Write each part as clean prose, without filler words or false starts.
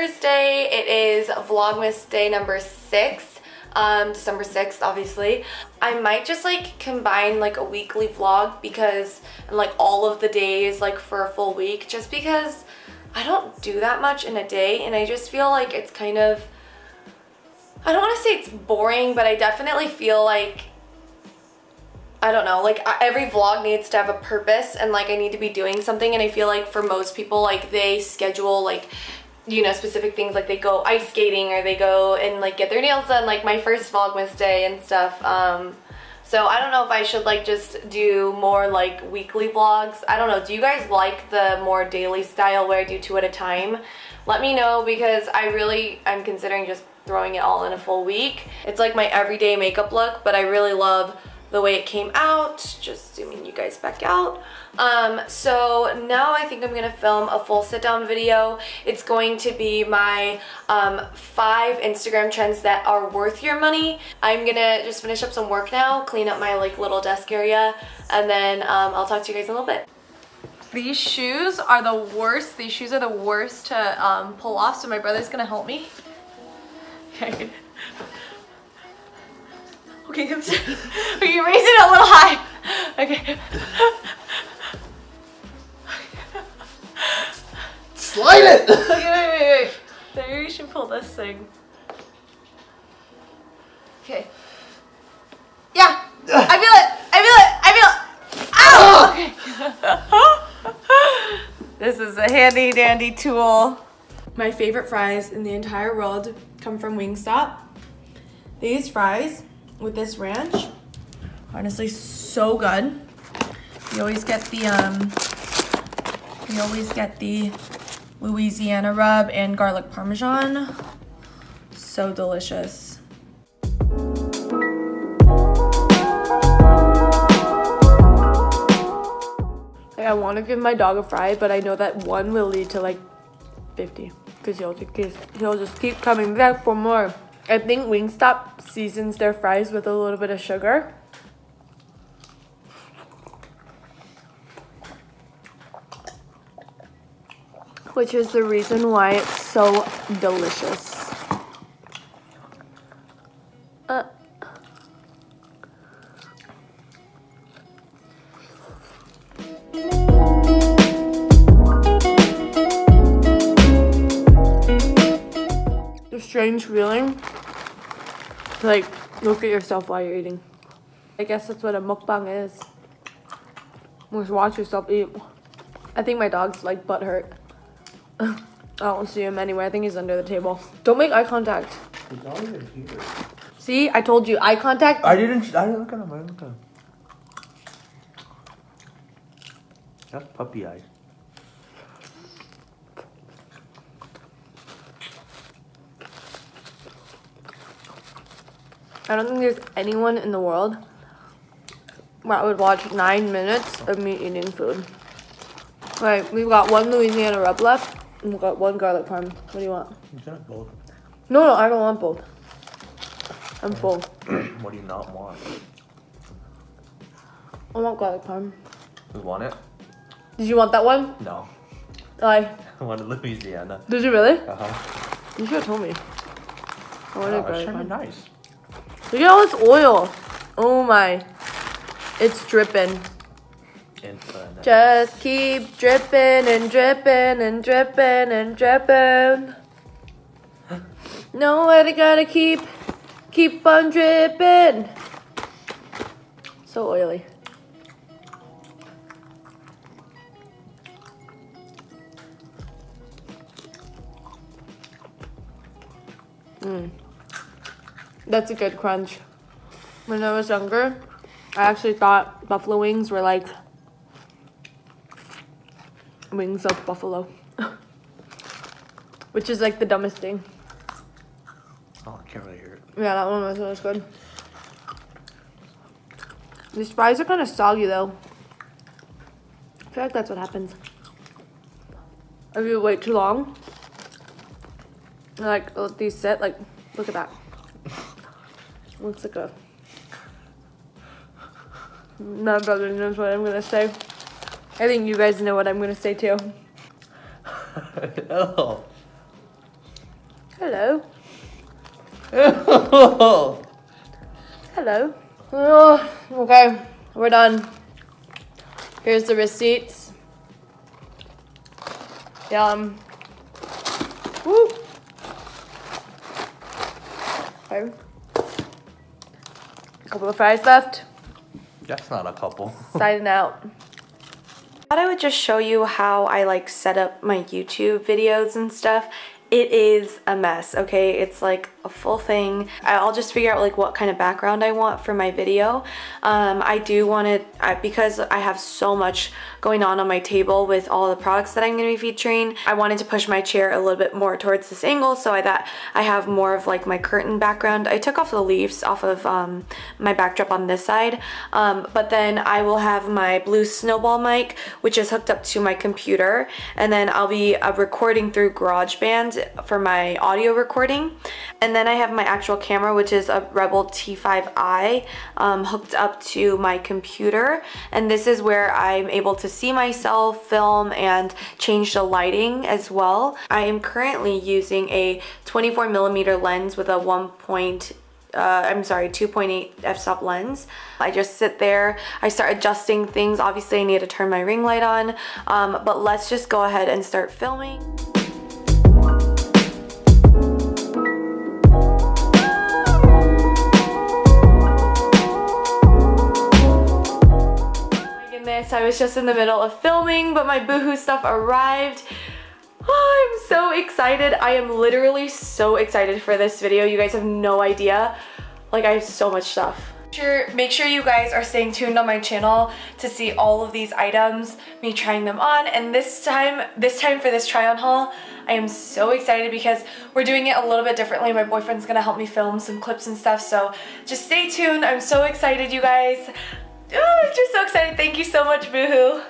Thursday. It is Vlogmas day number 6. December 6th, obviously. I might just like combine like a weekly vlog because, and like all of the days like for a full week, just because I don't do that much in a day and I just feel like it's kind of, I don't want to say it's boring, but I definitely feel like, I don't know, like every vlog needs to have a purpose and like I need to be doing something, and I feel like for most people like they schedule like, you know, specific things, like they go ice skating or they go and like get their nails done, like my first Vlogmas day and stuff. So I don't know if I should like just do more like weekly vlogs. I don't know, do you guys like the more daily style where I do 2 at a time? Let me know, because I'm considering just throwing it all in a full week. It's like my everyday makeup look, but I really love the way it came out. Just zooming you guys back out. So now I think I'm gonna film a full sit down video. It's going to be my 5 Instagram trends that are worth your money. I'm gonna just finish up some work now, clean up my like little desk area, and then I'll talk to you guys in a little bit. These shoes are the worst. These shoes are the worst to pull off, so my brother's gonna help me. Okay. Okay, you're raising it a little high. Okay. Slide it! Okay, wait. There, you should pull this thing. Okay. Yeah! I feel it! Ow! Okay. This is a handy dandy tool. My favorite fries in the entire world come from Wingstop. These fries with this ranch, honestly so good. You always get the Louisiana rub and garlic parmesan. So delicious. Like, I want to give my dog a fry, but I know that one will lead to like 50, because he'll just keep coming back for more. I think Wingstop seasons their fries with a little bit of sugar. Which is the reason why it's so delicious. The strange feeling to like look at yourself while you're eating. I guess that's what a mukbang is. Just watch yourself eat. I think my dog's like butt hurt. I don't see him anywhere. I think he's under the table. Don't make eye contact. He's not even here. See, I told you, eye contact. I didn't look at him. I didn't look at him. That's puppy eyes. I don't think there's anyone in the world that would watch 9 minutes of me eating food. Right, we've got 1 Louisiana rub left, and we've got 1 garlic parm. What do you want? You can have both. No, I don't want both. I'm full. What do you not want? I want garlic parm. You want it? Did you want that one? No. I wanted Louisiana. Did you really? Uh-huh. You should have told me. I wanted garlic parm. Nice. Look at all this oil. Oh my. It's dripping. Infinite. Just keep dripping and dripping and dripping and dripping. No, I gotta keep on dripping. So oily. That's a good crunch. When I was younger, I actually thought buffalo wings were like wings of buffalo. Which is like the dumbest thing. Oh, I can't really hear it. Yeah, that one was good. These fries are kind of soggy though. I feel like that's what happens if you wait too long. Like, let these sit, like, look at that. Looks like a... My brother knows what I'm gonna say. I think you guys know what I'm gonna say too. Oh. Hello. Hello. Oh, okay, we're done. Here's the receipts. Yum. Woo. Okay. A couple of fries left. That's not a couple. Signing out. I thought I would just show you how I like set up my YouTube videos and stuff. It is a mess, okay? It's like a full thing. I'll just figure out like what kind of background I want for my video. I do want it, because I have so much going on my table with all the products that I'm going to be featuring, I wanted to push my chair a little bit more towards this angle so that I have more of like my curtain background. I took off the leaves off of my backdrop on this side, but then I will have my blue snowball mic, which is hooked up to my computer, and then I'll be recording through GarageBand for my audio recording. And then I have my actual camera, which is a Rebel T5i, hooked up to my computer, and this is where I'm able to see myself, film, and change the lighting as well. I am currently using a 24mm lens with a 2.8 f-stop lens. I just sit there, I start adjusting things. Obviously I need to turn my ring light on, but let's just go ahead and start filming. I was just in the middle of filming, but my Boohoo stuff arrived. Oh, I'm so excited. I am literally so excited for this video. You guys have no idea. Like, I have so much stuff. Make sure you guys are staying tuned on my channel to see all of these items, me trying them on. And this time for this try on haul, I am so excited because we're doing it a little bit differently. My boyfriend's gonna help me film some clips and stuff, so just stay tuned. I'm so excited, you guys. Oh, I'm just so excited. Thank you so much, Boohoo.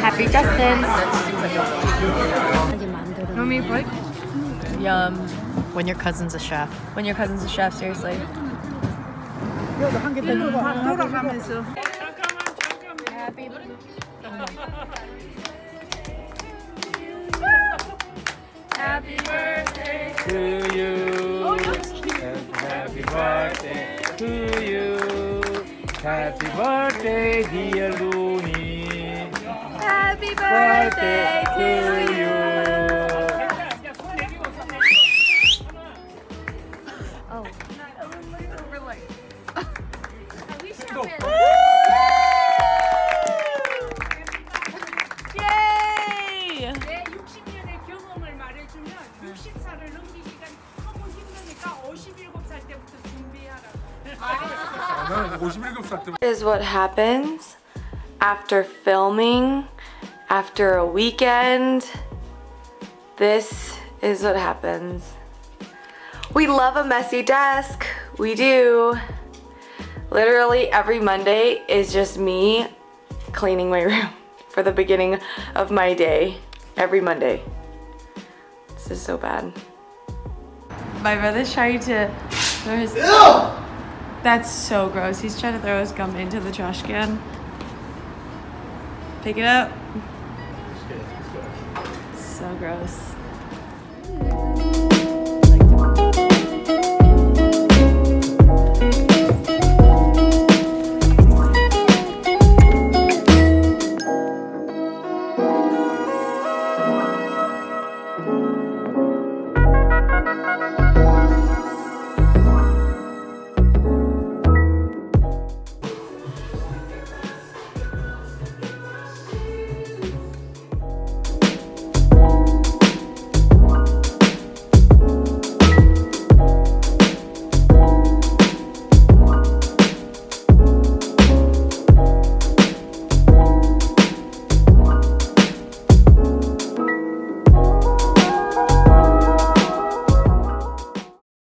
Happy Justin. Yum. When your cousin's a chef. When your cousin's a chef, seriously. Happy birthday to you. Happy birthday to you. Happy birthday, dear Looney. Happy birthday to you. Oh. Yay! 내 60년의 경험을 말해주면 60살을 넘기기가 너무 힘드니까 57살 때부터 준비하라고. Is what happens after filming, after a weekend. This is what happens. We love a messy desk. We do. Literally every Monday is just me cleaning my room for the beginning of my day. Every Monday. This is so bad. My brother's trying to throw his... That's so gross. He's trying to throw his gum into the trash can. Pick it up. So gross.